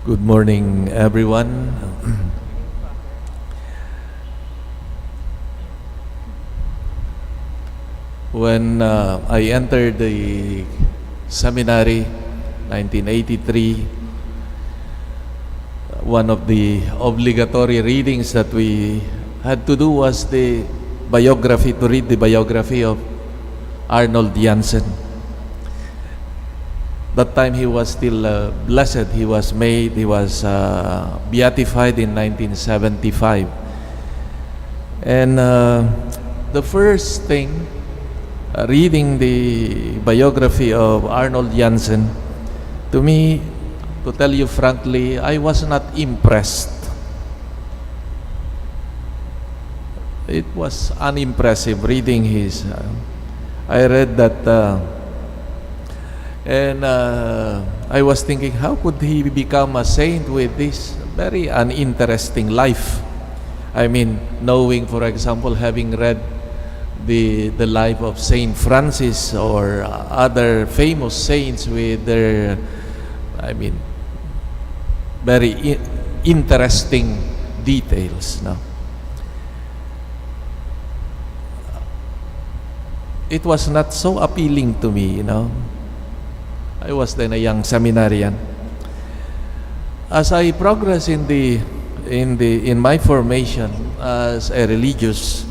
Good morning, everyone. When I entered the seminary, 1983, one of the obligatory readings that we had to do was to read the biography of Arnold Janssen. That time he was still blessed. He was beatified in 1975. And the first thing, reading the biography of Arnold Janssen, to me, to tell you frankly, I was not impressed. It was unimpressive reading his. I read that. And I was thinking, how could he become a saint with this very uninteresting life? I mean, knowing, for example, having read the life of Saint Francis or other famous saints with their, very interesting details. No? It was not so appealing to me, I was then a young seminarian. As I progress in my formation as a religious,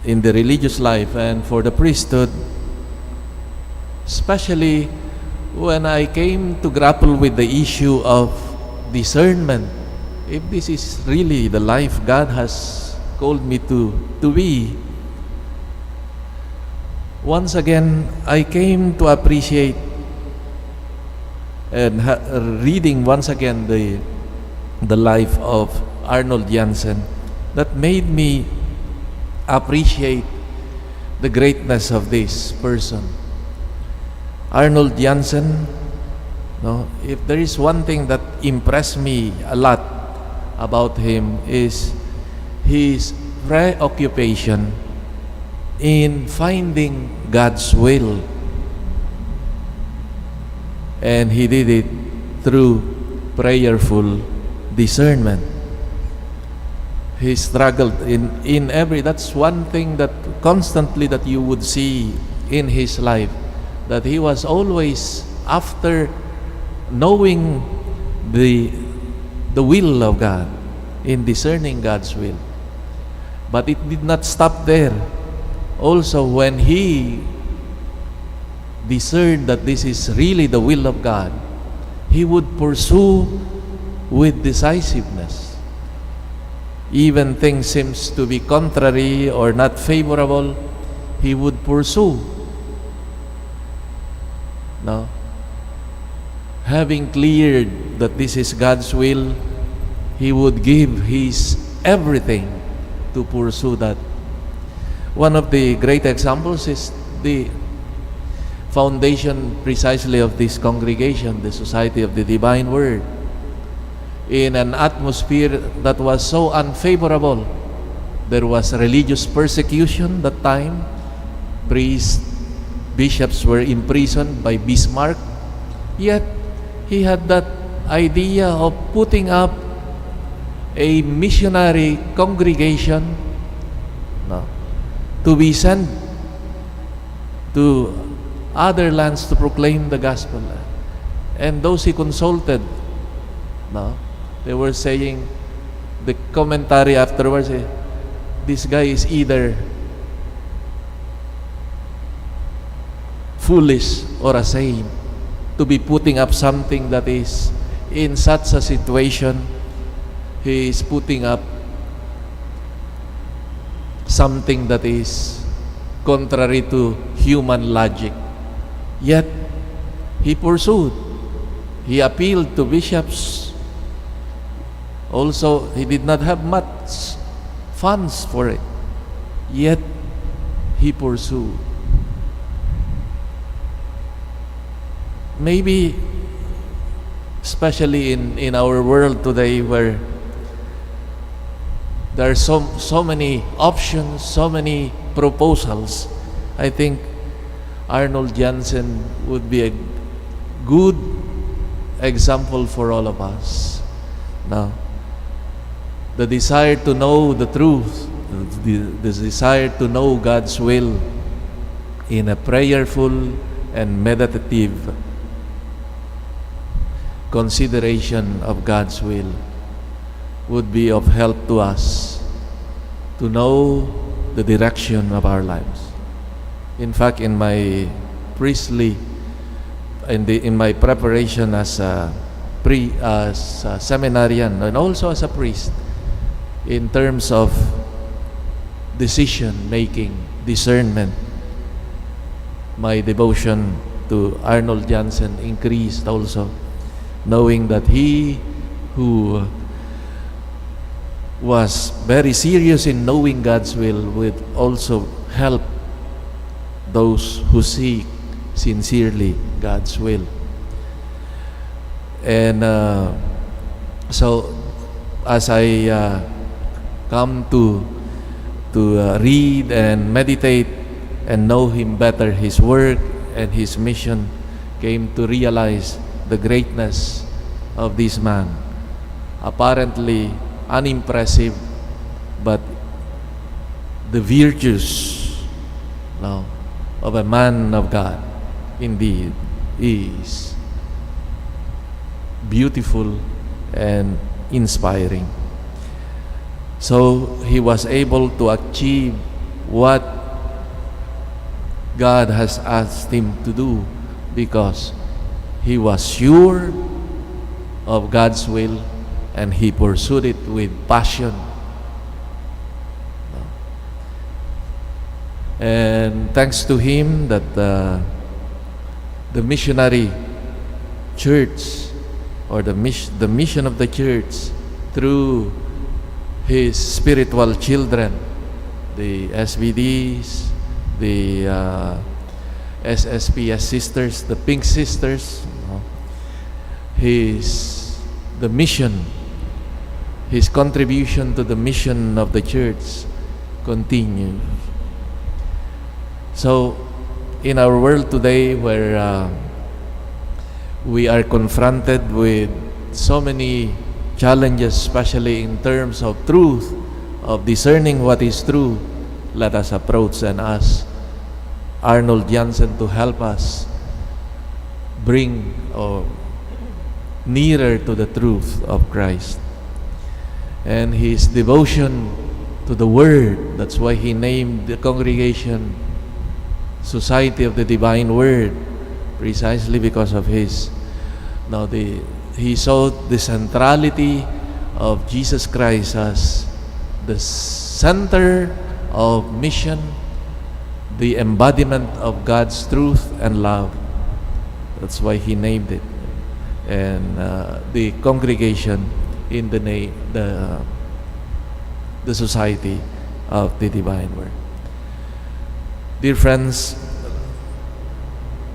in the religious life and for the priesthood, especially when I came to grapple with the issue of discernment, if this is really the life God has called me to be, once again, I came to appreciate and reading once again the life of Arnold Janssen, that made me appreciate the greatness of this person. Arnold Janssen, if there is one thing that impressed me a lot about him, is his preoccupation in finding God's will. And he did it through prayerful discernment. He struggled in every, that's one thing that constantly that you would see in his life, that he was always after knowing the will of God, in discerning God's will. But it did not stop there. Also, when he discerned that this is really the will of God, he would pursue with decisiveness. Even things seems to be contrary or not favorable, he would pursue. Now, having cleared that this is God's will, he would give his everything to pursue that. One of the great examples is the foundation precisely of this congregation, the Society of the Divine Word, in an atmosphere that was so unfavorable. There was religious persecution that time. Priests, bishops were imprisoned by Bismarck. Yet, he had that idea of putting up a missionary congregation to be sent to other lands to proclaim the gospel. And those he consulted, they were saying, the commentary afterwards, this guy is either foolish or a saint to be putting up something that is in such a situation. He is putting up something that is contrary to human logic. Yet, he pursued. He appealed to bishops. Also, he did not have much funds for it. Yet, he pursued. Maybe, especially in our world today, where there are so many options, so many proposals, I think Arnold Janssen would be a good example for all of us. Now, the desire to know the truth, the desire to know God's will in a prayerful and meditative consideration of God's will would be of help to us to know the direction of our lives. In fact, in my priestly, in my preparation as a seminarian and also as a priest, in terms of decision making, discernment, my devotion to Arnold Janssen increased also, knowing that he who was very serious in knowing God's will would also help those who seek sincerely God's will. And so as I come to read and meditate and know him better, his work and his mission, came to realize the greatness of this man. Apparently unimpressive, but the virtues of a man of God indeed is beautiful and inspiring. So he was able to achieve what God has asked him to do because he was sure of God's will and he pursued it with passion. And thanks to him that the missionary church or the mission of the church through his spiritual children, the SVDs, the SSPS sisters, the Pink Sisters, the mission, his contribution to the mission of the church continues. So, in our world today where we are confronted with so many challenges, especially in terms of truth, of discerning what is true, let us approach and ask Arnold Janssen to help us bring nearer to the truth of Christ. And his devotion to the Word, that's why he named the congregation Society of the Divine Word, precisely because of his. He saw the centrality of Jesus Christ as the center of mission, the embodiment of God's truth and love. That's why he named it. And the congregation in the name, the Society of the Divine Word. Dear friends,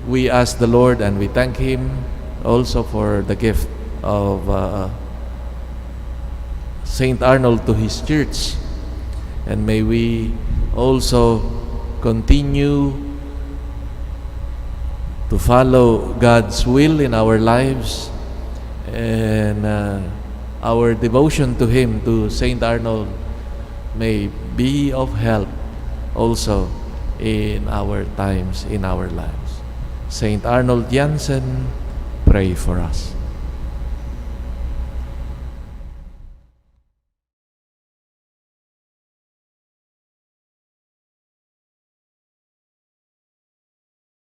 we ask the Lord and we thank Him also for the gift of Saint Arnold to his church, and may we also continue to follow God's will in our lives, and our devotion to Him, to Saint Arnold, may be of help also in our times, in our lives. Saint Arnold Janssen, pray for us.